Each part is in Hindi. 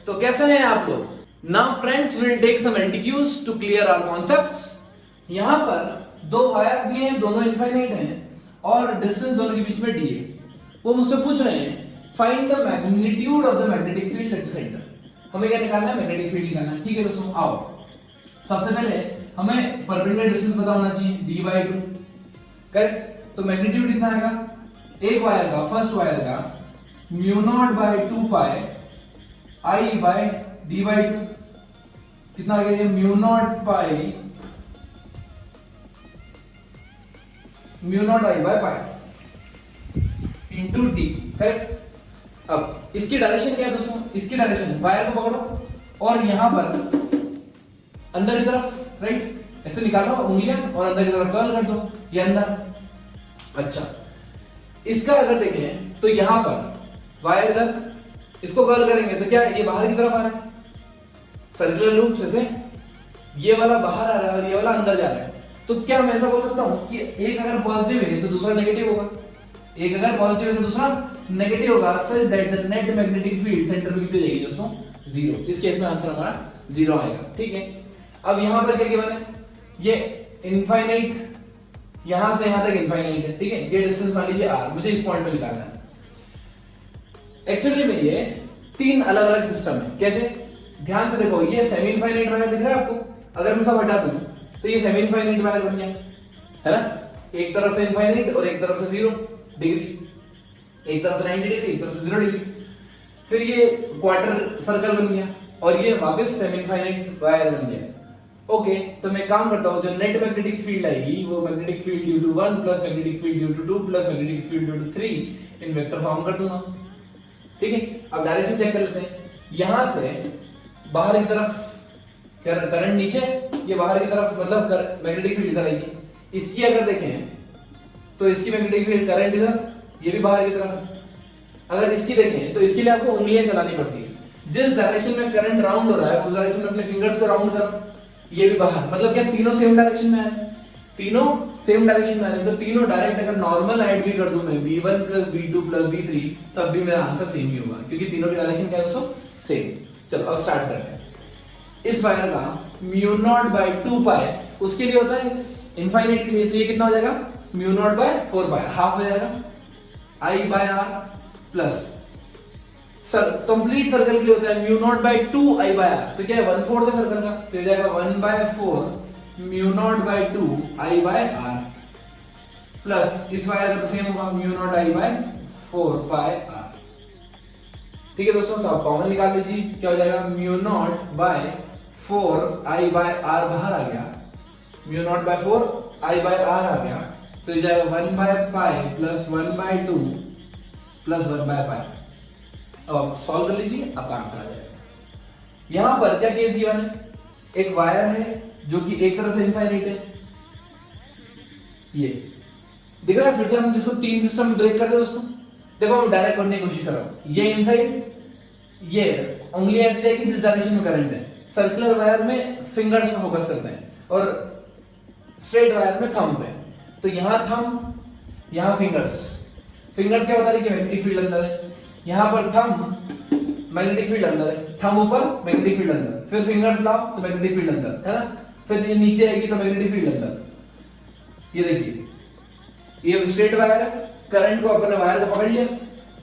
तो कैसे हैं आप लोग? Now friends will take some LTQs to clear our concepts. यहां पर दो वायर दिए हैं, दोनों इनफाइनाइट हैं और डिस्टेंस दोनों के बीच में डी है। वो मुझसे पूछ रहे हैं find the magnitude of the magnetic field at the centre. हमें क्या निकालना है? मैग्नेटिक फील्ड निकालना है। ठीक है दोस्तों, आओ सबसे पहले हमें परपेंडिकुलर डिस्टेंस पता होना चाहिए d/2। करेक्ट? तो मैग्नीट्यूड कितना आएगा? एक वायर का, फर्स्ट वायर का μ0/2 पाई I/d/2 कितना आ गया? ये μ0 पाई μ0I/पाई इंटू डी। करेक्ट? अब इसकी डायरेक्शन क्या है दोस्तों? इसकी डायरेक्शन वायर को पकड़ो और यहां पर अंदर की तरफ, राइट, ऐसे निकालो उंगलियां और अंदर की तरफ कर्ल कर दो, ये अंदर। अच्छा, इसका अगर देखें तो यहां पर वायर इधर, इसको कर्ल करेंगे तो क्या ये बाहर की तरफ आ रहा है सर्कुलर लूप से, ये वाला बाहर आ रहा है और ये वाला अंदर जा रहा है। तो क्या मैं ऐसा बोल सकता हूं कि एक अगर पॉजिटिव है तो दूसरा नेगेटिव होगा, एक अगर पॉजिटिव है तो दूसरा नेगेटिव होगा, such that the net magnetic field centre पे कितनी जाएगी दोस्तों? 0। इस केस में आंसर हमारा 0 आएगा। ठीक है, अब यहां पर क्या गिवन है? ये इनफाइनाइट, यहां से यहां तक इनफाइनाइट है। ठीक है, ये डिस्टेंस मान लीजिए r, मुझे इस पॉइंट पे निकालना है। एक्चुअली में ये तीन अलग अलग सिस्टम है। कैसे? ध्यान से देखो, ये सेमी इनफाइनाइट वायर दिख रहा है आपको? अगर मैं सब हटा दूं तो ये सेमी इनफाइनाइट वायर बन गया, है ना? एक तरफ से इनफाइनाइट और एक तरफ से 0 डिग्री, एक तरफ से 90 डिग्री, एक तरफ से 0 डिग्री। फिर ये क्वार्टर सर्कल बन गया और ये वापस सेमी इनफाइनाइट वायर बन गया। ओके, तो मैं काम करता हूं, जो नेट मैग्नेटिक फील्ड आएगी वो magnetic field due to 1 plus magnetic field due to 2 plus magnetic field due to 3 in vector form कर दूंगा। ठीक है, अब डायरेक्शन चेक कर लेते हैं। यहां से बाहर की तरफ करंट नीचे, ये बाहर की तरफ मतलब मैग्नेटिक फील्ड इधर आएगी। इसकी अगर देखें तो इसकी मैग्नेटिक फील्ड करंट इधर, ये भी बाहर की तरफ। अगर इसकी देखें तो इसके लिए आपको उंगलियां चलानी पड़ती है। जिस डायरेक्शन में करंट राउंड हो रहा है उस डायरेक्शन में अपने फिंगर्स को राउंड करो। ये भी बाहर, मतलब क्या तीनों सेम डायरेक्शन में आ रहे हैं? तीनों सेम डायरेक्शन में आ रहे हैं। तो तीनों डायरेक्ट अगर नॉर्मल ऐड भी कर दूं मैं b1 + b2 + b3 तब भी मेरा आंसर सेम ही होगा, क्योंकि तीनों की डायरेक्शन क्या है दोस्तों? सेम। चलो अब स्टार्ट करते हैं। इस वायर का μ0/2 पाई उसके लिए होता है इनफाइनाइट के लिए, तो ये कितना हो जाएगा? μ0/4 पाई, हाफ हो जाएगा I/r plus sir complete circle के लिए होता है μ0/2 I/r। तो क्या है? 1/4 है सर्कल का, तो ये जाएगा 1/4 μ0/2 I/r प्लस इस वायर का तो सेम होगा μ0 I/4 पाई r। ठीक है दोस्तों, तो आप कॉमन निकाल लीजिए, क्या हो जाएगा? μ0/4 I/r बाहर आ गया, μ0/4 I/r आ गया, तो ये जाएगा 1/π प्लस 1/2 प्लस 1/π। अब आप सॉल्व कर लीजिए, आपका आंसर आ जाएगा। यहां पर क्या केस गिवन है? एक वायर है जो कि एक तरफ से इनफाइनाइट है, ये दिख रहा है। फिर से हम इसको तीन सिस्टम में ब्रेक करते हैं दोस्तों। देखो हम डायरेक्ट करने की कोशिश कर रहा हूं। ये इनसाइड, ये उंगली ऐसी जाएगी जिस डायरेक्शन में करंट है। सर्कुलर वायर में फिंगर्स पे फोकस करते हैं और स्ट्रेट वायर में थंब पे। तो यहां थंब, यहां फिंगर्स। फिंगर्स क्या बता रही है कि मैग्नेटिक फील्ड अंदर है, यहां पर थंब मैग्नेटिक फील्ड अंदर है, थंब ऊपर मैग्नेटिक फील्ड अंदर, फिर फिंगर्स लाओ तो मैग्नेटिक फील्ड अंदर, है ना? फिर ये नीचे आएगी तो मैग्नेटिक फील्ड अंदर। ये देखिए, ये स्ट्रेट वायर है, करंट को अपने वायर को पकड़ लिया,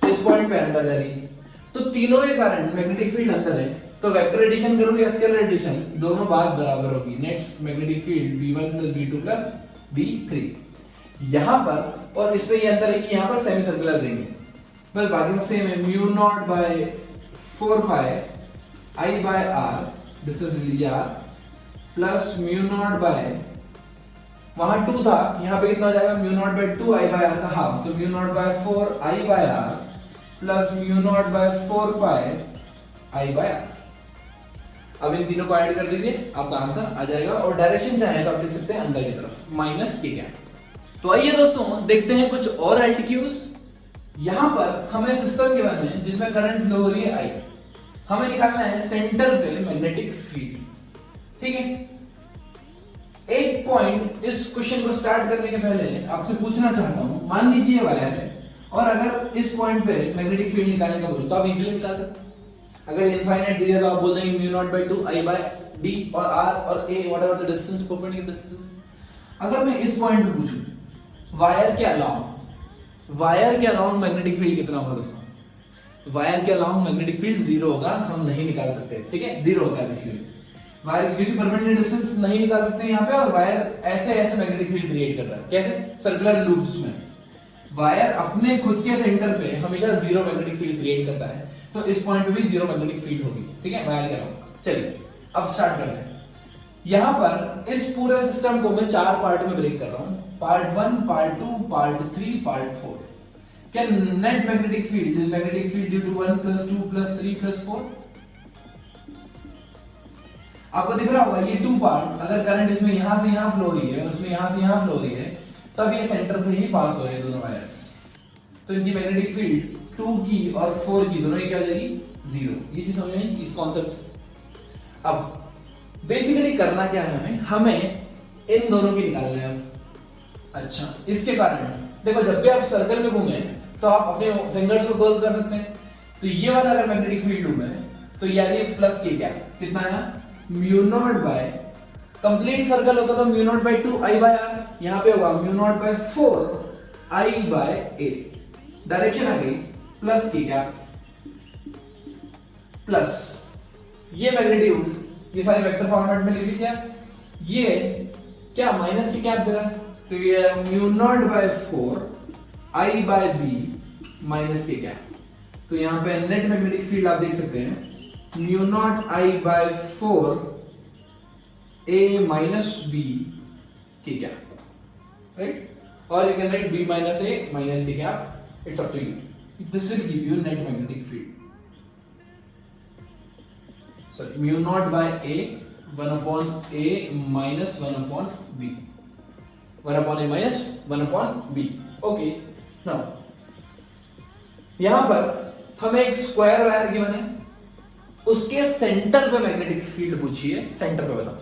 इस पॉइंट पे अंदर जा रही है, तो तीनों के कारण मैग्नेटिक फील्ड अंदर है। तो वेक्टर एडिशन करूंगा या स्केलर एडिशन, दोनों बात बराबर होगी। Net magnetic field b1 + b2 + b3 यहां पर, और इसमें ये अंतर है कि यहां पर सेमी सर्कुलर रिंग है, बस बाकी सब सेम है। μ0/4 पाई I/r डिस्टेंस लीजिए r प्लस μ0 वहां 2 था, यहां पे कितना हो जाएगा? μ0/2 I/r का हाफ, तो μ0/4 I/r प्लस μ0/4 पाई I/r। अब इन तीनों को ऐड कर दीजिए, आपका आंसर आ जाएगा। और डायरेक्शन चाहे तो आप लिख सकते हैं अंदर की तरफ, -k। तो आइए दोस्तों देखते हैं कुछ और एलटीक्यूज। यहां पर हमें सिस्टम गिवन है जिसमें करंट फ्लो हो रही है I। हमें निकालना है सेंटर पे मैग्नेटिक फील्ड। ठीक है, एक पॉइंट इस क्वेश्चन को स्टार्ट करने के पहले आपसे पूछना चाहता हूं। मान लीजिए वायर है और अगर इस पॉइंट पे मैग्नेटिक फील्ड निकालने का बोलो तो आप इजीली निकाल सकते हैं। अगर इनफाइनाइट दिया है तो आप बोल देंगे mu naught by 2 I by D और आर और A whatever the distance perpendicular distance. अगर मैं इस पॉइंट पे पूछूं वायर के अलाउंग मैग्नेटिक फील्ड कितना होगा दोस्तों? वायर के अलाउंग मैग्नेटिक फील्ड 0 होगा, हम नहीं निकाल सकते, ठीक है, 0 होगा बेसिकली वायर, क्योंकि परपेंडिकुलर डिस्टेंस नहीं निकाल सकते यहाँ पे, और वायर ऐसे ऐसे मैग्नेटिक फील्ड क्रिएट करता है। कैसे? सर्कुलर लूप्स में वायर अपने खुद के सेंटर पे हमेशा 0 मैग्नेटिक फील्ड क्रिएट करता है, तो इस पॉइंट पे भी 0 मैग्नेटिक फील्ड होगी, ठीक है, वायर के अलाउंग। चलिए अब स्टार्ट करते हैं। यहां पर इस पूरे सिस्टम को मैं 4 पार्ट में ब्रेक कर रहा हूं, पार्ट 1, पार्ट 2, पार्ट 3, पार्ट 4। क्या net magnetic field is magnetic field due to 1 + 2 + 3 + 4? आपको दिख रहा होगा ये 2 पार्ट, अगर करंट इसमें यहां से यहां फ्लो हो रही है, उसमें यहां से यहां फ्लो हो रही है, तब ये सेंटर से ही पास हो रहे हैं दोनों वायर्स, तो इनकी मैग्नेटिक फील्ड 2 की और 4 की दोनों की क्या हो जाएगी? 0। ये चीज समझ में इस कॉन्सेप्ट से। अब बेसिकली करना क्या है, हमें इन दोनों की निकालना है। अच्छा, इसके कारण देखो जब भी आप सर्कल में घूमे तो आप अपने फिंगर्स को कर्ल कर सकते हैं, तो ये वाला अगर मैग्नेटिक फील्ड लूप है तो यानी प्लस के क्या कितना है? Mu naught by, complete circle होता तो mu naught by 2 I by R, यहां पे होगा mu naught by 4 I by A, direction आ गई प्लस की क्या प्लस ये मैग्नीट्यूड, ये सारे वेक्टर फॉर्मेट में लिख दिया, ये क्या माइनस की क्या दे रहा है, तो ये mu naught by 4 I bye B minus के क्या, तो यहां पे नेट मैग्नेटिक फील्ड आप देख सकते हैं mu naught I by 4 A minus B के क्या, राइट, और you can write B minus A minus के क्या, it's up to you, this will give you net magnetic field. Sorry, mu naught by a 1 upon a minus 1 upon b, 1 upon a minus 1 upon b. Okay, now यहां पर हमें एक स्क्वायर वायर गिवन है, उसके सेंटर पे मैग्नेटिक फील्ड पूछी है, सेंटर पे बताओ।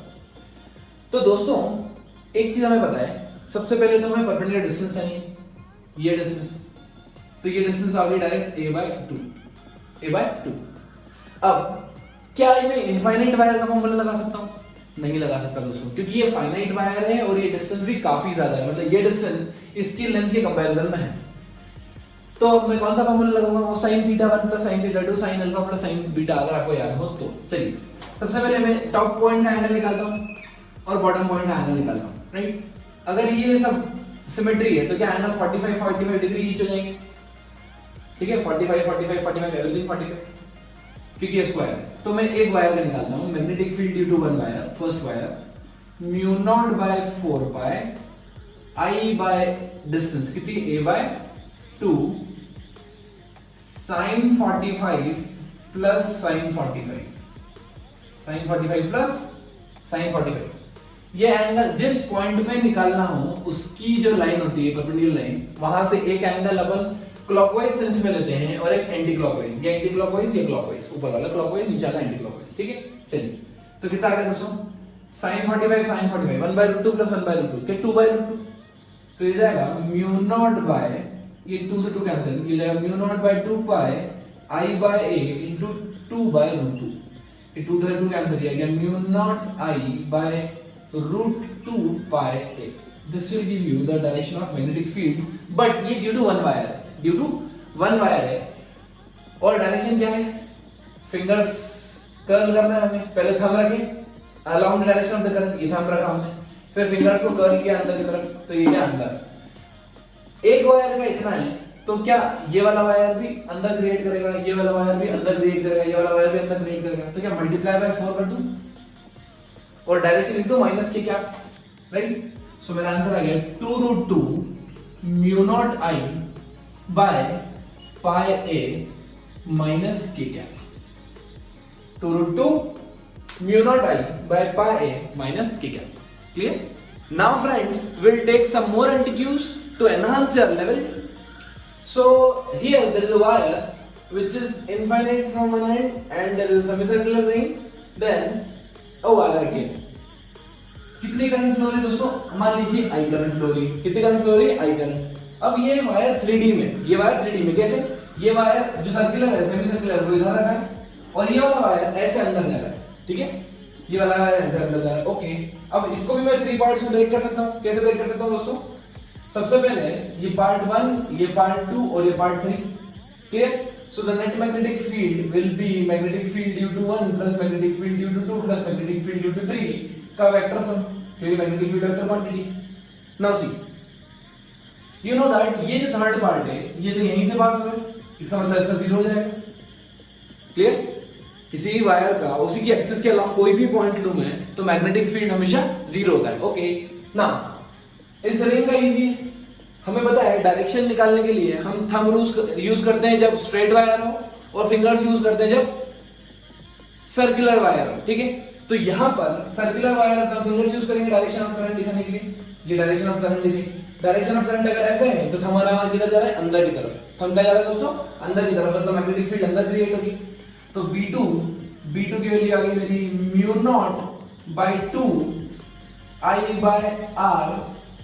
तो दोस्तों एक चीज हमें पता है, सबसे पहले तो हमें परपेंडिकुलर डिस्टेंस चाहिए, ये डिस्टेंस, तो ये डिस्टेंस आ गई डायरेक्ट a by 2। अब क्या मैं इनफाइनाइट वायर का फॉर्मूला लगा सकता हूं? नहीं लगा सकता दोस्तों, क्योंकि ये फाइनाइट वायर है और ये डिस्टेंस भी काफी ज्यादा है, मतलब ये डिस्टेंस इसकी लेंथ के कंपैरिजन में है। तो अब मैं कौन सा फॉर्मूला लगाऊंगा? वो sin θ1 + sin θ2 sin α + sin β, अगर आपको याद हो तो। चलिए सबसे पहले मैं टॉप पॉइंट का एंगल निकालता हूं और बॉटम पॉइंट का एंगल निकालता हूं, राइट। अगर ये सब सिमेट्री है तो क्या एंगल 45 डिग्री ईच हो जाएंगे, ठीक है, 45 एवरीथिंग 45, क्योंकि ये स्क्वायर है। तो मैं एक वायर का निकालता हूं, magnetic field due to 1 wire, first wire mu naught by 4 pi I by distance कितनी a by 2 sin 45 plus sin 45 plus sin 45। ये एंगल जिस पॉइंट पे निकालना हो उसकी जो लाइन होती है परपेंडिकुलर लाइन, वहां से एक एंगल अपन क्लॉकवाइज सेंस में लेते हैं और एक एंटी क्लॉकवाइज, ये एंटी क्लॉकवाइज ये क्लॉकवाइज, ऊपर वाला क्लॉकवाइज नीचे वाला एंटी क्लॉकवाइज, ठीक है। चलिए तो कितना आ गया दोस्तों? sin 45 1/√2 + 1/√2 के 2/√2, तो ये जाएगा म्यू नॉट बाय, ये 2 से 2 कैंसिल, ये जाएगा mu naught by 2 pi I by A into 2/√2, ये 2 से 2 कैंसिल किया गया, mu naught I by √2 pi A. This will give you the direction of magnetic field, but ये due to 1 wire, due to 1 wire है, और डायरेक्शन क्या है? फिंगर्स कर्ल करना है हमें, पहले थंब रखें along the direction of the current, ये थंब रखा हमने, फिर फिंगर्स को कर्ल किया अंदर की तरफ, तो ये क्या अंदर, एक वायर का इतना है, तो क्या ये वाला वायर भी अंदर क्रिएट करेगा, ये वाला वायर भी अंदर क्रिएट करेगा, ये वाला वायर भी अंदर क्रिएट करेगा, तो क्या मल्टीप्लाई बाय 4 कर दूं और डायरेक्शन लिख दूं माइनस के क्या, राइट। सो मेरा आंसर आ गया 2√2 mu naught I by pi A minus के क्या, 2√2 mu naught I by pi A minus के क्या। Clear? Now friends, we'll take some more MCQs to enhance your level. So here there is a wire which is infinite from one end and there is a semicircular ring, then a wire again. कितनी करंट फ्लो रही दोस्तों? मान लीजिए I करंट फ्लो रही, कितनी करंट फ्लो रही? I current. अब ये वायर 3D में, ये वायर 3D में कैसे? ये वायर जो सर्कुलर है, सेमी सर्कुलर, वो इधर रखा है और ये वाला वायर ऐसे अंदर जा रहा है, ठीक है, ये वाला वायर ऐसे अंदर जा रहा है। ओके, अब इसको भी मैं 3 पार्ट्स में ब्रेक कर सकता हूँ। कैसे ब्रेक कर सकता हूँ दोस्तों? सबसे पहले ये पार्ट 1, ये पार्ट 2 और ये part 3, clear? So the net magnetic field will be magnetic field due to 1 plus magnetic field due to 2 plus magnetic field due to 3 का वेक्टर सम, क्योंकि magnetic field vector quantity. Now see, you know that ये जो थर्ड पार्ट है ये तो यहीं से पास हो रहा है, इसका मतलब इसका जीरो हो जाएगा। क्लियर? किसी भी वायर का उसी की एक्सिस के अलावा कोई भी पॉइंट लूं मैं तो मैग्नेटिक फील्ड हमेशा जीरो होता है। ओके, नाउ इस रिंग का इजी है, हमें पता है डायरेक्शन निकालने के लिए हम थंब यूज करते हैं जब स्ट्रेट वायर हो, और फिंगर्स यूज करते हैं जब सर्कुलर वायर हो, ठीक है? तो यहां पर सर्कुलर वायर का फिंगर्स यूज करेंगे डायरेक्शन ऑफ करंट दिखाने के लिए। ये डायरेक्शन ऑफ करंट दिखे, डायरेक्शन ऑफ करंट अगर ऐसे है तो थंब हमारा किधर जा रहा है? अंदर की तरफ। थंब क्या जा रहा है दोस्तों? अंदर की तरफ, मतलब मैग्नेटिक फील्ड अंदर क्रिएट होगी। तो B2 की वैल्यू आ गई मेरी μ0/2 I/R।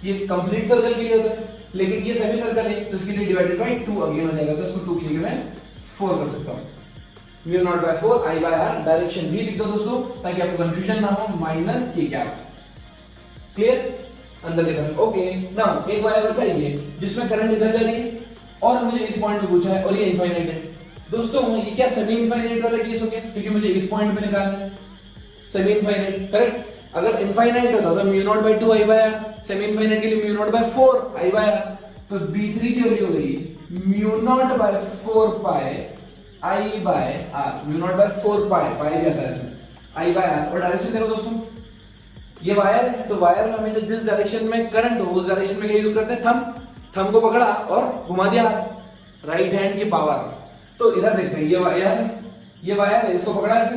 ये कंप्लीट सर्कल के लिए होता है, लेकिन ये सेमी सर्कल है तो इसके लिए डिवाइडेड बाय 2 अगेन हो जाएगा, तो इसको 2 की जगह मैं 4 कर सकता हूं। μ0/4 I/R। डायरेक्शन भी लिख दो दोस्तों ताकि आपको कंफ्यूजन ना हो, माइनस के कैप। क्लियर? अंदर की तरफ। ओके, नाउ एक वायर बचा है जिसमें करंट इधर जा रही है और मुझे इस पॉइंट पे पूछा है और ये इनफाइनाइट है। दोस्तों ये क्या सेमी इनफाइनाइट वाला केस हो गया, क्योंकि मुझे इस पॉइंट पे निकालना है सेमी इनफाइनाइट, करेक्ट? अगर इनफाइनाइट होता तो μ0/2 I/R, सेमी इनफाइनाइट के लिए μ0/4 I/R। तो B3 की वैल्यू हो गई μ0/4 पाई I/R, μ0/4 पाई भी आता है इसमें, I/R। और डायरेक्शन देखो दोस्तों, ये वायर है तो वायर में हमेशा जिस डायरेक्शन में करंट हो उस डायरेक्शन में क्या यूज करते हैं? थंब को पकड़ा और घुमा दिया, राइट हैंड की पावर। तो इधर देखते हैं, ये वायर है, इसको पकड़ा ऐसे,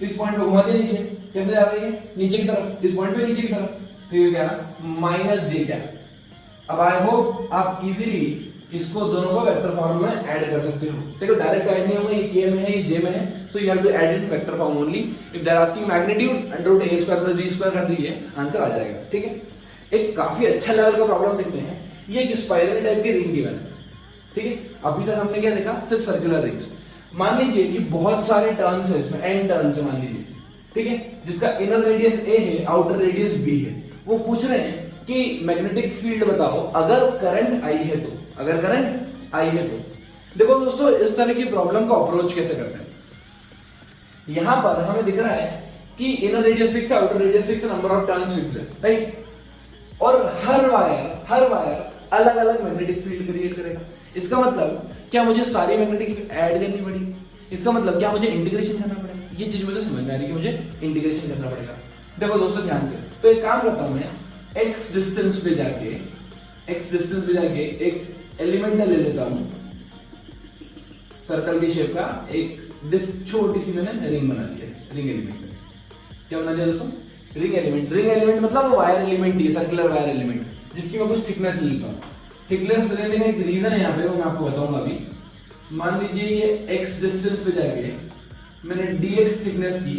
इस पॉइंट पे घुमा दिया नीचे, कैसे जा रही है? नीचे की तरफ, इस पॉइंट पे नीचे की तरफ, तो ये क्या? -j क्या? अब आई होप आप इजीली इसको दोनों को वेक्टर फॉर्म में ऐड कर सकते हो। देखो डायरेक्ट ऐड नहीं होगा, ये k में है, ये j में है, so you have to add in vector form only. If they are asking magnitude √a² + v² कर दीजिए, आंसर आ जाएगा, ठीक है? एक काफी अच्छा लेवल का प्रॉब्लम देखते हैं। ये एक स्पाइरल टाइप की रिंग गिवन है, ठीक है? अभी तक हमने क्या देखा? सिर्फ सर्कुलर रिंग्स। मान लीजिए कि बहुत सारे टर्न्स है इसमें, n टर्न्स है मान लीजिए, ठीक है? जिसका इनर रेडियस a है, आउटर रेडियस b है। वो पूछ रहे हैं कि मैग्नेटिक फील्ड बताओ अगर करंट I है तो, अगर करंट I है तो। देखो दोस्तों, इस तरह की प्रॉब्लम को अप्रोच कैसे करते हैं? यहां पर हमें दिख रहा है कि इनर रेडियस 6 है, आउटर रेडियस 6 है, नंबर ऑफ टर्न्स फिक्स है, राइट? और हर वायर अलग अलग मैग्नेटिक फील्ड क्रिएट करेगा। इसका मतलब क्या मुझे सारी मैग्नेटिक फील्ड ऐड करनी पड़ेगी? इसका मतलब क्या मुझे इंटीग्रेशन करना पड़ेगा? ये चीज मुझे समझ में आ रही है कि मुझे इंटीग्रेशन करना पड़ेगा। देखो दोस्तों ध्यान से, तो एक काम करता हूं मैं, x डिस्टेंस पे जाके एक एलिमेंट ले लेता हूं सर्कल की शेप का, एक छोटी सी मैंने रिंग बना दी है, रिंग एलिमेंट। क्या बना दिया दोस्तों? रिंग एलिमेंट मतलब वो वायर एलिमेंट ही, सर्कुलर वायर एलिमेंट, जिसकी मैं कुछ थिकनेस लेता हूं। थिकनेस लेने का एक रीजन है यहाँ पे, वो मैं आपको बताऊंगा अभी। मान लीजिए ये x डिस्टेंस पे जाके मैंने dx थिकनेस की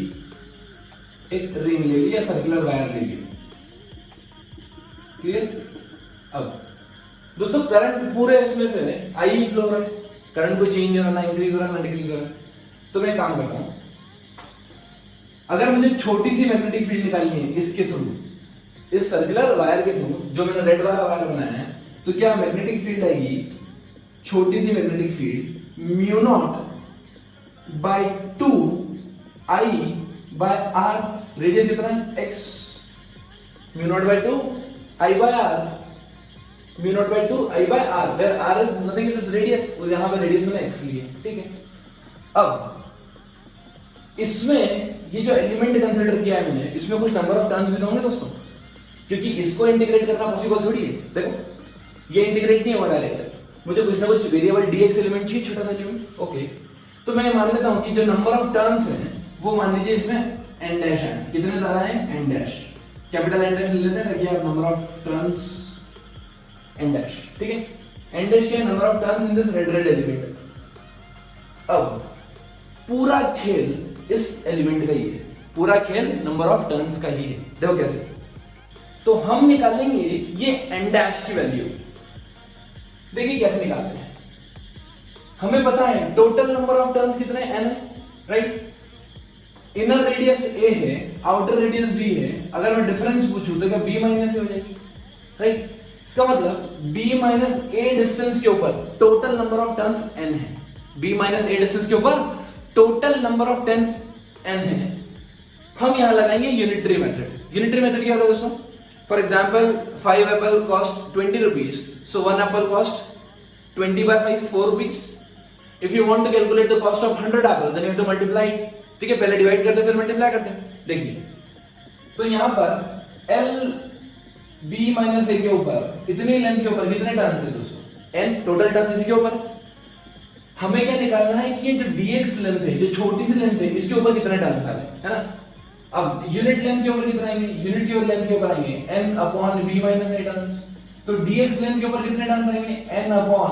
एक रिंग ले ली या सर्कुलर वायर ले ली, क्लियर? अब दोस्तों करंट पूरे इसमें से I फ्लो हो रहा है, करंट कोई चेंज हो रहा है, ना इंक्रीज हो रहा है ना डिक्रीज हो रहा है। तो मैं काम करता हूं, अगर मुझे छोटी सी मैग्नेटिक फील्ड निकालनी है इसके थ्रू, इस सर्कुलर वायर के थ्रू जो मैंने रेड वाला वायर बनाया है, तो क्या मैग्नेटिक फील्ड आएगी? छोटी सी मैग्नेटिक फील्ड μ0/2 I/R। रेडियस कितना है? x। μ0/2 I/R, μ0/2 I/R, where R is nothing, it is radius। और यहां पे रेडियस मैंने x लिए, ठीक है? अब इसमें ये जो एलिमेंट कंसीडर किया है मैंने, इसमें कुछ नंबर ऑफ टर्न्स भी तो होंगे दोस्तों, क्योंकि इसको इंटीग्रेट करना पॉसिबल थोड़ी है। देखो ये इंटीग्रेट नहीं होगा डायरेक्ट, मुझे कुछ ना कुछ वेरिएबल dx एलिमेंट चाहिए, छोटा सा एलिमेंट। ओके, तो मैं मान लेता हूं कि जो नंबर ऑफ टर्न्स हैं वो मान लीजिए इसमें n डैश है। कितने ज्यादा है? n dash, capital N dash ले लेते हैं ताकि आप number of turns n dash, ठीक है? n डैश के number of turns in this red element. अब पूरा खेल इस एलिमेंट का ही है, पूरा खेल नंबर ऑफ टर्न्स का ही है। देखो कैसे, तो हम निकालेंगे ये n डैश की वैल्यू। देखिए कैसे निकालते हैं। हमें पता है टोटल नंबर ऑफ टर्न्स कितने n है, राइट? इनर रेडियस ए है, आउटर रेडियस बी है, अगर मैं डिफरेंस पूछूं तो क्या बी माइनस ए हो जाएगी, राइट? इसका मतलब बी माइनस ए डिस्टेंस के ऊपर total number of turns n है, बी माइनस ए डिस्टेंस के ऊपर total number of turns n है। हम यहां लगाएंगे यूनिटरी मेथड। यूनिटरी मेथड क्या होगा दोस्तों? For example 5 apple cost 20 rupees, so 1 apple cost 20 by 5 4 rupees. If you want to calculate the cost of 100 apple then you have to multiply, ठीक है? पहले डिवाइड करते फिर मल्टीप्लाई करते हैं। देखिए तो यहां पर एल बी माइनस ए के ऊपर इतनी लेंथ के ऊपर कितने टर्न्स है दोस्तों? n टोटल टर्न्स इसी के ऊपर। हमें क्या निकालना है कि ये जो dx लेंथ है, जो छोटी सी लेंथ है, इसके ऊपर कितने टर्न्स आ रहे हैं, है ना? अब यूनिट लेंथ के ऊपर कितना आएंगे? यूनिट के लेंथ के ऊपर आएंगे n upon b minus a turns. तो dx लेंथ के ऊपर कितने टर्न्स आएंगे? n upon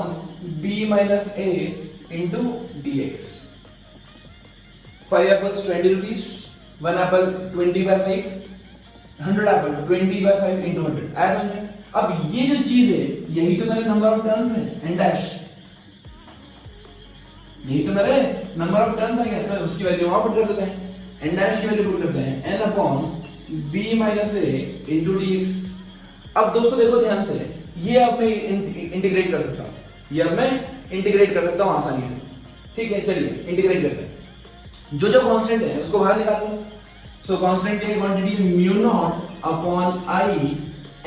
b minus a into dx। 5 apples 20 rupees, 1 Apple 20 by 5, 100 Apple 20 by 5 into 100। ऐसा समझे? अब ये जो चीज है यही तो मेरे नंबर ऑफ टर्न्स है, n डैश, यही तो मेरे नंबर ऑफ टर्न्स है। तो उसकी वैल्यू वहां पुट कर देते हैं, n डैश की वैल्यू पुट करते हैं n upon b minus a into dx। अब दोस्तों देखो ध्यान से, ये अब मैं इंटीग्रेट कर सकता हूं, ये अब मैं इंटीग्रेट कर सकता हूं आसानी से, ठीक है? चलिए इंटीग्रेट करते हैं। जो जो कांस्टेंट है उसको बाहर निकाल लो। सो कांस्टेंट की क्वांटिटी है mu naught upon i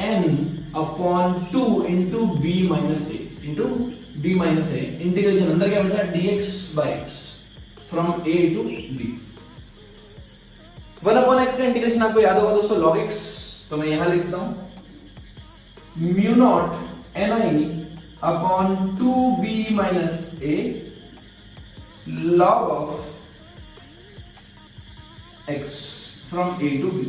n upon 2 into b minus a into b minus a। Integration अंदर क्या बचा? dx by x from a to b। 1 upon x का इंटीग्रेशन आपको याद होगा दोस्तों log x, तो मैं यहां लिखता हूं mu naught ni upon 2b minus a log of x from a to b।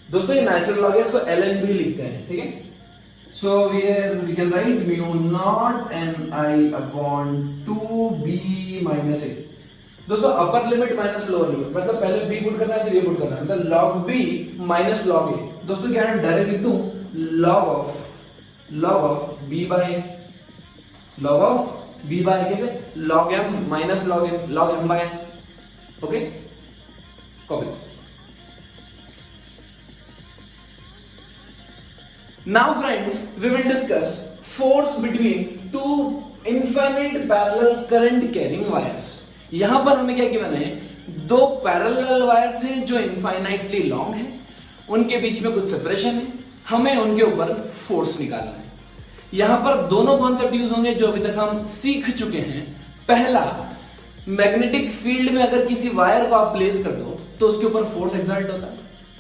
दोस्तों ये नेचुरल लॉग है, इसको ln भी लिखते हैं, ठीक है? So we can write mu naught ni upon 2b minus a। दोस्तों upper limit minus lower limit, मतलब पहले b पुट करना है फिर a पुट करना है, मतलब log b minus log a। दोस्तों क्या है, डायरेक्ट लिख दूं log of b by log of b by कैसे? log m minus log m by, okay? Copy this. Now friends, we will discuss force between two infinite parallel current carrying wires। यहां पर हमें क्या गिवन है? दो पैरेलल वायर्स हैं जो इनफाइनाइटली लॉन्ग हैं, उनके बीच में कुछ सेपरेशन है, हमें उनके ऊपर फोर्स निकालना है। यहां पर दोनों कॉन्सेप्ट यूज होंगे जो अभी तक हम सीख चुके हैं। पहला, मैग्नेटिक फील्ड में अगर किसी वायर को आप प्लेस कर दो तो उसके ऊपर फोर्स एक्सर्ट होता है,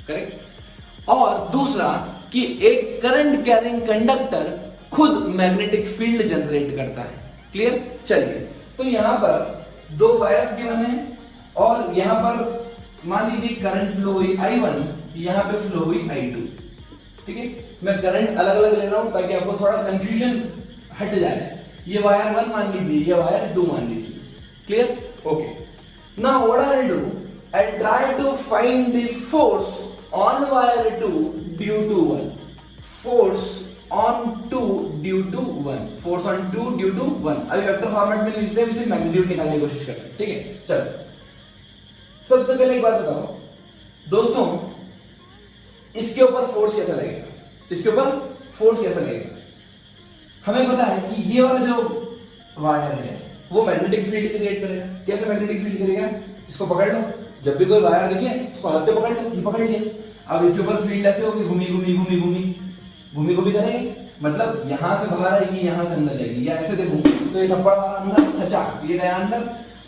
करेक्ट? और दूसरा कि एक करंट कैरिंग कंडक्टर खुद मैग्नेटिक फील्ड जनरेट करता है। क्लियर? चलिए, तो यहां पर दो वायर्स गिवन है और यहां पर मान लीजिए करंट फ्लो हुई I1, यहां पे फ्लो हुई I2, ठीक है? मैं करंट अलग अलग ले रहा हूं ताकि आपको थोड़ा कंफ्यूजन हट जाए। ये वायर 1 मान लीजिए, ये वायर 2 मान लीजिए। Clear? Okay. Now what I will do, I'll try to find the force on wire 2 due to 1. Force on 2 due to 1. Force on 2 due to 1. अभी वेक्टर फॉर्मेट में लिखते हैं, इसे मैग्नीट्यूड निकालने की कोशिश करते हैं, ठीक है? चलो, सबसे पहले एक बात बताओ दोस्तों, इसके ऊपर फोर्स कैसा लगेगा? इसके ऊपर फोर्स कैसा लगेगा? हमें पता है कि ये वाला जो वायर है वो मैग्नेटिक फील्ड क्रिएट करेगा। कैसे मैग्नेटिक फील्ड करेगा? इसको पकड़ लो, जब भी कोई वायर दिखे इसको हाथ से पकड़ लो, ये पकड़ लिया। अब इसके ऊपर फील्ड ऐसे होगी, घूमी घूमी करेगी, मतलब यहां से बाहर आएगी, यहां से अंदर जाएगी, या ऐसे देखूं तो ये थप्पड़ मारा अंदर, अच्छा ये गया अंदर,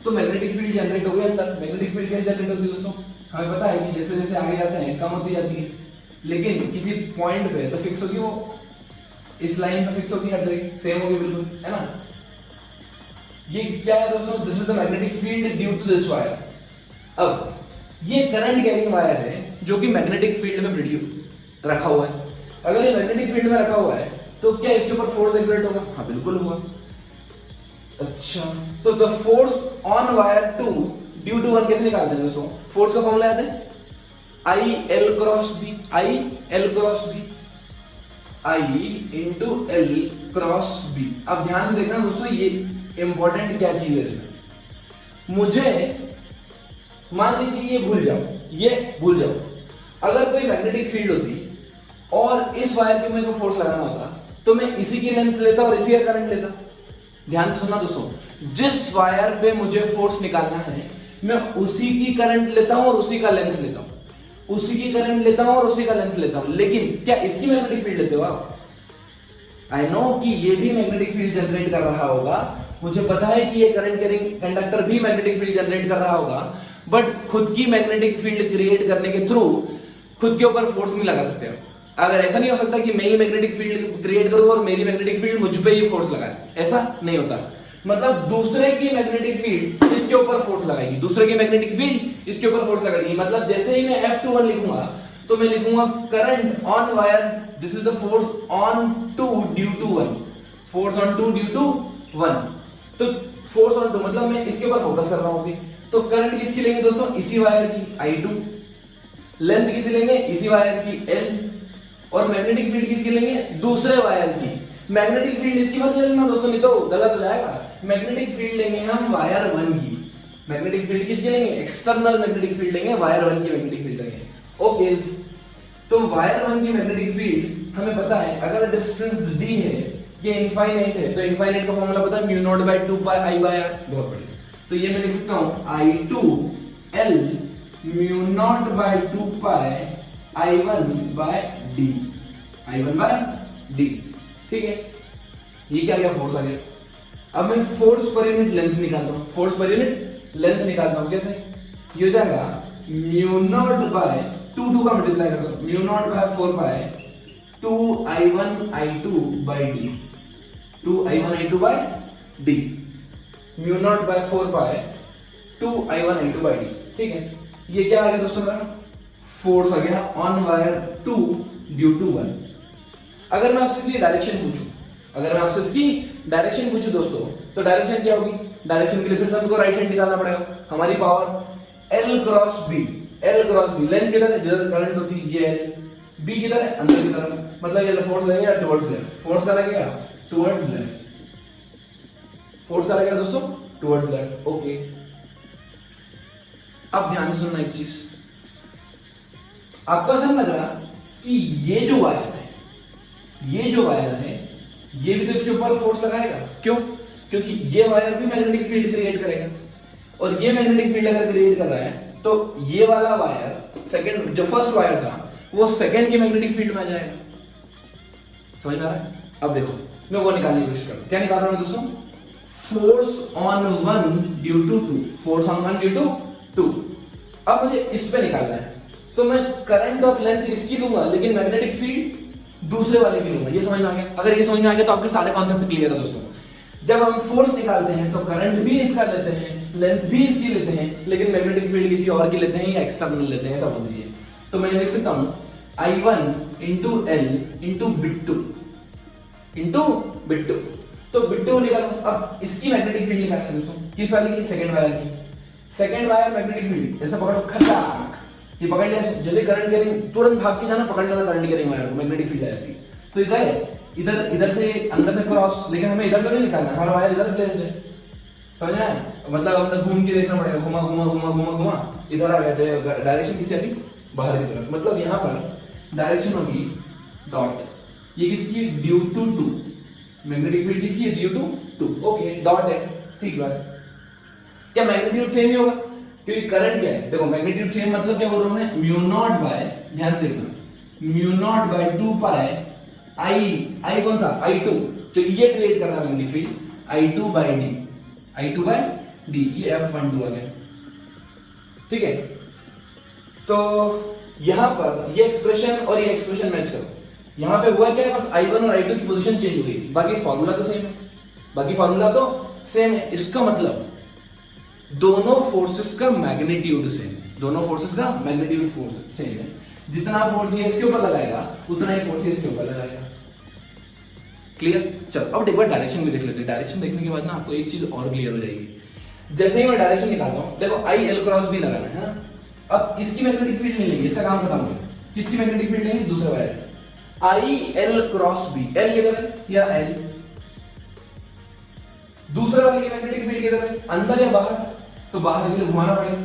तो मैग्नेटिक फील्ड जनरेट हो गया अंदर। मैग्नेटिक फील्ड कैसे जनरेट होती है दोस्तों? हमें पता है कि जैसे जैसे आगे जाते हैं कम होती जाती है, लेकिन किसी पॉइंट पे तो फिक्स होगी, वो इस लाइन पे फिक्स होगी, हर जगह सेम होगी बिल्कुल, है ना? ये क्या है दोस्तों? This is the magnetic field due to this wire. अब ये करंट कैरिंग वायर है जो कि मैग्नेटिक फील्ड में प्रोड्यूस रखा हुआ है। अगर ये मैग्नेटिक फील्ड में रखा हुआ है तो क्या इसके ऊपर फोर्स एक्सर्ट होगा? हाँ बिल्कुल होगा। अच्छा, तो the force on wire 2 due to 1 कैसे निकालते हैं दोस्तों? फोर्स का फॉर्मूला याद है? I L cross B, I L cross B, I into L cross B। अब ध्यान से देखना दोस्तों, ये इंपॉर्टेंट क्या चीज है इसमें। मुझे मान लीजिए ये भूल जाओ, अगर कोई मैग्नेटिक फील्ड होती और इस वायर पे मेरे को फोर्स लगाना होता तो मैं इसी की लेंथ लेता और इसी का करंट लेता। ध्यान से सुनना दोस्तों, जिस वायर पे मुझे फोर्स निकालना है मैं उसी की करंट लेता हूं और उसी का लेंथ लेता हूं, उसी की करंट लेता हूं और उसी का लेंथ लेता हूं। लेकिन क्या इसकी मैग्नेटिक फील्ड लेते हो आप? आई नो कि ये भी मैग्नेटिक फील्ड जनरेट कर रहा होगा, मुझे पता है कि ये करंट कैरिंग कंडक्टर भी मैग्नेटिक फील्ड जनरेट कर रहा होगा, बट खुद की मैग्नेटिक फील्ड क्रिएट करने के थ्रू खुद के ऊपर फोर्स नहीं लगा सकते हो। अगर ऐसा नहीं हो सकता कि मैं ही मैग्नेटिक फील्ड क्रिएट करूं और मेरी मैग्नेटिक फील्ड मुझ पे ही फोर्स लगाए, ऐसा नहीं होता। मतलब दूसरे की मैग्नेटिक फील्ड इसके ऊपर फोर्स लगाएगी, दूसरे की मैग्नेटिक फील्ड इसके ऊपर फोर्स लगाएगी। मतलब जैसे ही मैं F21 लिखूंगा तो मैं लिखूंगा current on wire, this is the force on two due to 1, force on two due to 1। तो फोर्स ऑन टू मतलब मैं इसके ऊपर फोकस कर रहा हूं अभी। तो करंट किसकी लेंगे दोस्तों? इसी वायर की I2, लेंथ किसी लेंगे? इसी वायर की L, और मैग्नेटिक फील्ड किसकी लेंगे? दूसरे वायर की। मैग्नेटिक फील्ड इसकी मत ले लेना दोस्तों, नहीं तो गलत हो जाएगा। मैग्नेटिक फील्ड लेंगे हम वायर 1 की। मैग्नेटिक फील्ड किसकी लेंगे? एक्सटर्नल मैग्नेटिक फील्ड लेंगे, वायर 1 की मैग्नेटिक फील्ड लेंगे। ओके, तो वायर 1 की मैग्नेटिक फील्ड हमें पता है, अगर डिस्टेंस d है, ये इनफाइनाइट है, तो इनफाइनाइट का फॉर्मूला पता है, mu naught by 2 pi I by r। बहुत बढ़िया, तो ये मैं लिख सकता हूं I2 L mu naught by 2 pi I1 by d, I1 by d। ठीक है, ये क्या गया? फोर्स आ गया। अब मैं फोर्स पर यूनिट लेंथ निकालता हूं, फोर्स पर यूनिट लेंथ निकालता हूं। कैसे? ये हो जाएगा म्यू नॉट बाय 2 का मल्टीप्लाई करता हूं, mu naught by 4 pi 2I1 I2 by d, 2I1 I2 by d, mu naught by 4 pi 2I1 I2 by d। ठीक है, ये क्या आ गया दोस्तों? मेरा फोर्स आ गया ऑन वायर 2 ड्यू टू 1। अगर मैं आपसे इसकी डायरेक्शन पूछूं, अगर मैं आपसे इसकी डायरेक्शन पूछूं दोस्तों, तो डायरेक्शन क्या होगी? डायरेक्शन के लिए फिर से हमको राइट हैंड निकालना पड़ेगा। हमारी power L cross B, L cross B, length किधर है? जिधर करंट होती है ये L, B किधर है? अंदर की तरफ, मतलब ये फोर्स लगेगा टुवर्ड्स लेफ्ट। फोर्स का लगेगा टुवर्ड्स लेफ्ट, फोर्स का लगेगा दोस्तों टुवर्ड्स लेफ्ट। ओके, अब ध्यान से सुनना एक चीज, आपको ऐसा लग रहा कि ये जो वायर है, ये जो वायर है, ये भी तो इसके ऊपर फोर्स लगाएगा। क्यों? क्योंकि ये वायर भी मैग्नेटिक फील्ड क्रिएट करेगा, और ये मैग्नेटिक फील्ड अगर क्रिएट कर रहा है तो ये वाला वायर सेकंड, जो फर्स्ट वायर था, वो सेकंड की मैग्नेटिक फील्ड में आ जाएगा। समझ में आ रहा है? अब देखो, मैं वो निकालने की कोशिश कर रहा हूं। क्या निकाल रहा हूं दोस्तों? Force on 1 due to 2, force on 1 due to 2। अब मुझे इस पे निकालना है, तो मैं करंट और लेंथ इसकी लूंगा, लेकिन मैग्नेटिक फील्ड दूसरे वाले की लूंगा। ये समझ में आ गया? अगर ये समझ में आ गया तो आपके सारे कॉन्सेप्ट क्लियर है दोस्तों। जब हम फोर्स निकालते हैं तो करंट भी इसका लेते हैं, लेंथ भी इसकी लेते हैं, लेकिन मैग्नेटिक फील्ड किसी और की लेते हैं या एक्सटर्नल लेते हैं, ऐसा बोल दीजिए। तो मैं लिख सकता हूं I1 into L into Bittu, into Bittu. तो बिट्टू निकालो। अब इसकी मैग्नेटिक फील्ड निकालना है दोस्तों, किस वाली की? सेकंड वायर की। सेकंड वायर मैग्नेटिक फील्ड जैसे पकड़ो, खचाक, ये पकड़ लिया, जैसे करंट कैरिंग, तुरंत भाग के जाना, पकड़ लेना करंट कैरिंग वायर को, मैग्नेटिक फील्ड आ जाती है। तो इधर इधर से अंदर से क्रॉस, लेकिन हमें इधर से नहीं निकालना, हमारा वायर इधर प्लेस्ड है। समझ में आया? मतलब हमने घूम के देखना पड़ेगा, घुमा घुमा घुमा घुमा घुमा, इधर आ गए थे। डायरेक्शन किससे आती? बाहर की तरफ। मतलब यहाँ पर डायरेक्शन होगी डॉट, ये किसकी है? Due to 2। मैग्नेटिक फील्ड किसकी है? Due to 2। ओके, डॉट है, ठीक बात। क्या मैग्नीट्यूड सेम ही होगा? क्योंकि करंट क्या है? देखो, मैग्नीट्यूड सेम मतलब क्या बोल रहा हूं मैं? म्यू नॉट बाय, ध्यान से देखना, mu naught by 2 pi I कौन सा? I2, क्योंकि ये क्रिएट कर रहा है magnetic field, I2 by D, I2 by D, ये F12 आ गया। ठीक है, तो यहां पर ये एक्सप्रेशन और ये एक्सप्रेशन मैच करो। यहां पे हुआ क्या है? बस I1 और I2 की पोजीशन चेंज हो गई, बाकी फार्मूला तो सेम है, बाकी फार्मूला तो सेम है। इसका मतलब दोनों फोर्सेस का मैग्नीट्यूड सेम है, दोनों फोर्सेस का मैग्नीट्यूड फोर्स सेम है। जितना फोर्स ये इसके ऊपर लगाएगा उतना ही फोर्स इसके ऊपर लगाएगा। क्लियर? चलो अब एक बार डायरेक्शन भी देख लेते हैं। डायरेक्शन देखने के बाद ना आपको एक चीज और क्लियर हो जाएगी। जैसे ही मैं डायरेक्शन निकालता हूं, देखो I L क्रॉस B लगाना है ना। अब इसकी मैग्नेटिक फील्ड नहीं लेंगे, इसका काम खत्म हो गया। किसकी मैग्नेटिक फील्ड लेंगे? दूसरे wire I L cross B। L किधर है? या L। दूसरे वाले की मैग्नेटिक फील्ड किधर है? अंदर या बाहर? तो बाहर के लिए घुमाना पड़ेगा,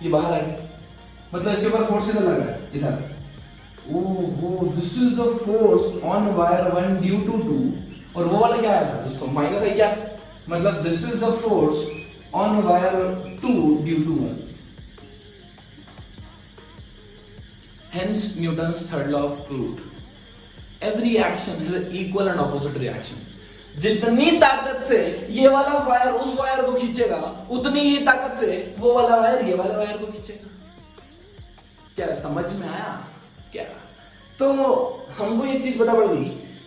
ये बाहर आ गया, मतलब इसके ऊपर फोर्स कितना लग रहा है इधर। Oh, this is the force on wire 1 due to 2, और वो वाला क्या आया था दोस्तों, माइनस है क्या, मतलब this is the force on wire 2 due to 1। Hence Newton's third law of proved. Every action has an equal and opposite reaction. जितनी ताकत से ये वाला वायर उस वायर को खींचेगा, उतनी ही ताकत से वो वाला वायर ये वाले वायर को खींचेगा। क्या समझ में आया क्या? तो हमको एक चीज पता पड़ गई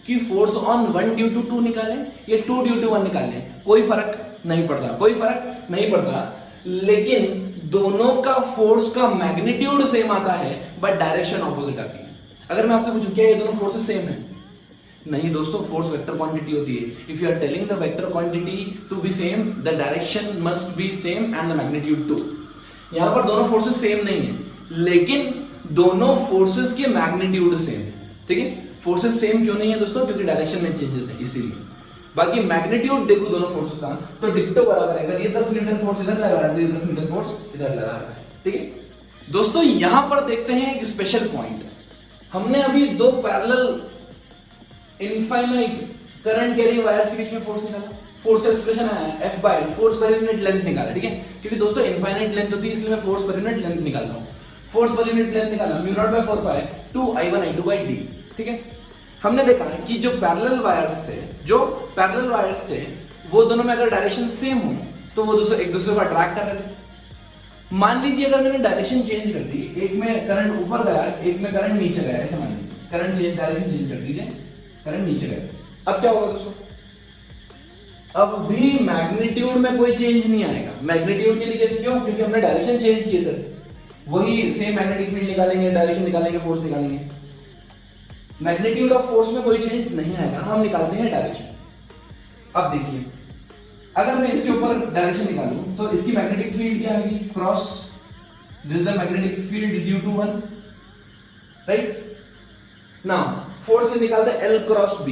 कि फोर्स ऑन 1 ड्यू टू 2 निकालें या 2 ड्यू टू 1 निकालें, कोई फर्क नहीं पड़ता, कोई फर्क नहीं पड़ता, लेकिन दोनों का फोर्स का मैग्नीट्यूड सेम आता है बट डायरेक्शन ऑपोजिट आती है। अगर मैं आपसे पूछूं क्या ये दोनों फोर्सेस सेम है? नहीं दोस्तों, फोर्स वेक्टर क्वांटिटी होती है। If you are telling the vector quantity to be same, the direction must be same and the magnitude too. यहां पर दोनों फोर्सेस सेम नहीं है, लेकिन दोनों फोर्सेस के मैग्नीट्यूड सेम है। ठीक है, फोर्सेस सेम क्यों नहीं है दोस्तों? क्योंकि डायरेक्शन में चेंजेस है, इसीलिए। बाकी मैग्नीट्यूड देखो दोनों फोर्सेस का तो डिक्टो बराबर है। अगर ये 10 न्यूटन फोर्स इधर लगा रहा है तो ये 10 न्यूटन फोर्स इधर लगा रहा है। ठीक है दोस्तों, यहां पर देखते हैं एक स्पेशल पॉइंट। हमने अभी दो parallel infinite current carrying wires के बीच में फोर्स निकाला, फोर्स का एक्सप्रेशन आया F by force per unit length निकाला। ठीक है, क्योंकि दोस्तों इनफाइनाइट लेंथ होती है इसलिए मैं फोर्स पर यूनिट लेंथ निकाल रहा हूं। फोर्स पर यूनिट लेंथ निकाला mu naught by 4 pi 2 I1 I2 by d। ठीक है, हमने देखा है कि जो पैरेलल वायर्स थे वो दोनों में अगर डायरेक्शन सेम हो तो वो दोस्तों एक दूसरे को अट्रैक्ट कर रहे थे। मान लीजिए अगर मैंने डायरेक्शन चेंज कर दी, एक में करंट ऊपर गया एक में करंट नीचे गया, ऐसा मान लीजिए, करंट चेंज डायरेक्शन चेंज कर दीजिए, करंट नीचे गया, अब क्या होगा दोस्तों? अब भी मैग्नीट्यूड में कोई चेंज नहीं आएगा। मैग्नीट्यूड के लिए क्यों? क्योंकि हमने डायरेक्शन चेंज किए सर, वही सेम मैग्नेटिक फील्ड निकालेंगे, डायरेक्शन निकालेंगे, फोर्स निकालेंगे, मैग्नीट्यूड ऑफ फोर्स में कोई चेंज नहीं आएगा, हम निकालते हैं डायरेक्शन। अब देखिए, अगर मैं इसके ऊपर डायरेक्शन निकालूं तो इसकी मैग्नेटिक फील्ड क्या आएगी? Cross, this is the magnetic field due to 1, right. Now force में निकालते हैं L क्रॉस B।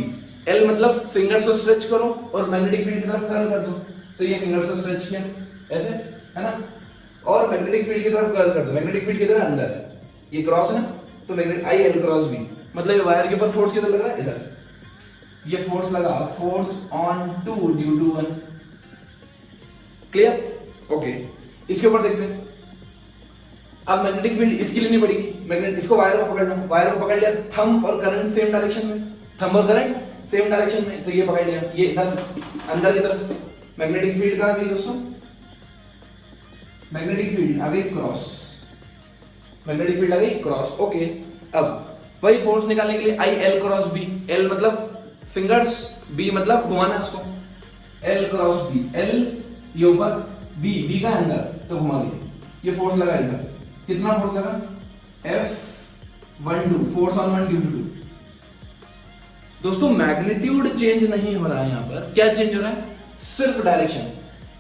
L मतलब फिंगर्स को स्ट्रेच करो और मैग्नेटिक फील्ड की तरफ कर्ल कर दो, तो ये फिंगर्स को स्ट्रेच किया ऐसे, है ना, और मैग्नेटिक फील्ड की तरफ कर्ल कर दो, मैग्नेटिक फील्ड की तरफ अंदर, ये क्रॉस है ना, तो magnetic I L cross B, मतलब ये वायर के ऊपर फोर्स किधर लग रहा है? इधर। ये फोर्स लगा, force on 2 due to 1। Clear? Okay, इसके ऊपर देखते हैं। अब मैग्नेटिक फील्ड इसकी लेनी पड़ेगी, मैग्नेट इसको वायर को पकड़ना, वायर को पकड़ लिया, थंब और करंट सेम डायरेक्शन में, थंब और करंट सेम डायरेक्शन में, तो ये पकड़ लिया, ये इधर अंदर की तरफ। मैग्नेटिक फील्ड कहां गई दोस्तों? मैग्नेटिक फील्ड आ गई क्रॉस, मैग्नेटिक फील्ड आ गई क्रॉस। ओके, अब वही फोर्स निकालने के लिए I L cross B, L मतलब फिंगर्स, B मतलब घुमाना उसको, L क्रॉस B, L ये ऊपर, B का अंदर, तो घुमा दिया, ये फोर्स लगा इधर, कितना फोर्स लगा? F12, force on 1 due to 2। दोस्तों मैग्नीट्यूड चेंज नहीं हो रहा है, यहां पर क्या चेंज हो रहा है? सिर्फ डायरेक्शन।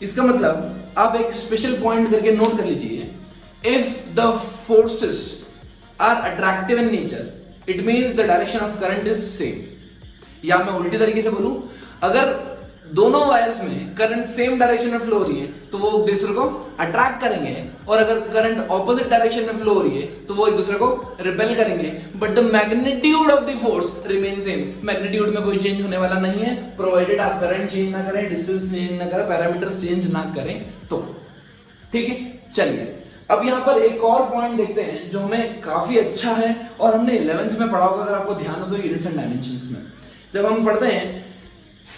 इसका मतलब आप एक स्पेशल पॉइंट करके नोट कर लीजिए, if the forces are attractive in nature it means the direction of current is same. या मैं उल्टी तरीके से बोलूं, अगर दोनों वायर्स में करंट सेम डायरेक्शन में फ्लो हो रही है तो वो एक दूसरे को अट्रैक्ट करेंगे, और अगर करंट ऑपोजिट डायरेक्शन में फ्लो हो रही है तो वो एक दूसरे को रिपेल करेंगे, but the magnitude of the force remain same. Magnitude में कोई चेंज होने वाला नहीं है, प्रोवाइडेड आप करंट चेंज ना करें, डिस्टेंस चेंज ना करें, पैरामीटर चेंज ना करें तो। ठीक है, चलिए अब यहां पर एक और पॉइंट देखते हैं जो हमें काफी अच्छा है और हमने 11th में पढ़ा होगा, अगर आपको ध्यान हो तो यूनिट्स एंड डायमेंशंस में जब हम पढ़ते हैं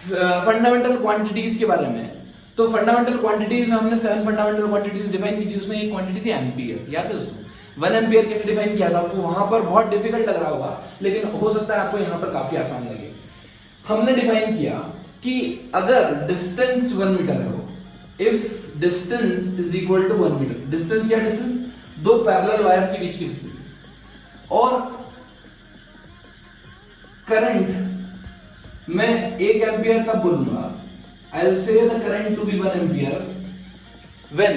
फंडामेंटल क्वांटिटीज के बारे में, तो फंडामेंटल क्वांटिटीज में हमने 7 फंडामेंटल क्वांटिटीज डिफाइन की थी। उसमें एक क्वांटिटी थी एम्पियर, याद है दोस्तों? 1 एम्पियर कैसे डिफाइन किया था? आपको वहां पर बहुत डिफिकल्ट लग रहा होगा, लेकिन हो सकता है आपको यहां पर काफी आसान लगे। हमने डिफाइन किया कि अगर डिस्टेंस 1 मीटर हो, if distance is equal to 1 metre, distance या डिस्टेंस दो पैरेलल वायर के बीच की डिस्टेंस, और करंट मैं 1 एम्पियर तब बोलूंगा, I will say the current to be 1 ampere when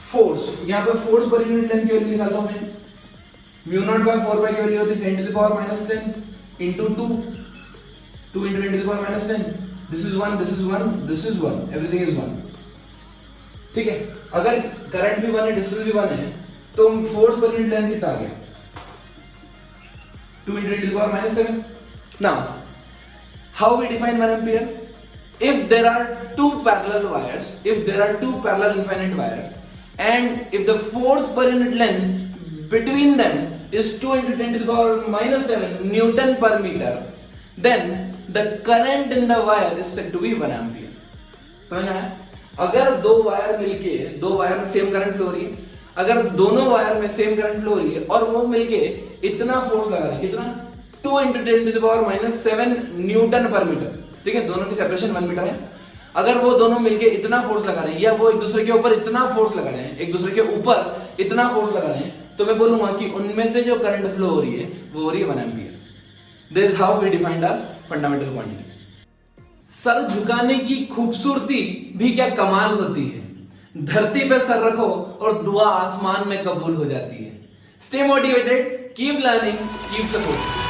force, यहां पर फोर्स पर यूनिट लेंथ की वैल्यू निकालता हूं मैं, म्यू नॉट बाय 4 पाई की वैल्यू होती है 10 to the power minus 10 into 2 into 10 to the power minus 10, this is 1, this is 1, this is 1, everything is 1। ठीक है, अगर करंट भी 1 है, डिस्टेंस भी 1 है, तो फोर्स पर यूनिट लेंथ कितना आ गया? 2 × 10⁻⁷. Now, how we define 1 ampere? If there are two parallel wires, if there are two parallel infinite wires, and if the force per unit length between them is 2 × 10⁻⁷ Newton per meter, then the current in the wire is said to be 1 ampere. समझ में आया? अगर दो वायर में सेम करंट फ्लो हो रही है, अगर दोनों वायर में सेम करंट फ्लो हो रही है और वो मिलके इतना फोर्स लगा रही है, कितना? 2 × 10⁻⁷ न्यूटन पर मीटर. ठीक है, दोनों की सेपरेशन 1 मीटर है. अगर वो दोनों मिलके इतना फोर्स लगा रहे हैं, या वो एक दूसरे के ऊपर इतना फोर्स लगा रहे हैं, एक दूसरे के ऊपर इतना फोर्स लगा रहे हैं, तो मैं बोलूंगा कि उनमें से जो करंट फ्लो हो रही है वो हो रही है 1 ampere. This is how we defined our fundamental quantity. सर झुकाने की खूबसूरती भी क्या कमाल होती है. धरती पे सर रखो और दुआ आसमान में कबूल हो जाती है. Stay motivated, keep learning, keep support.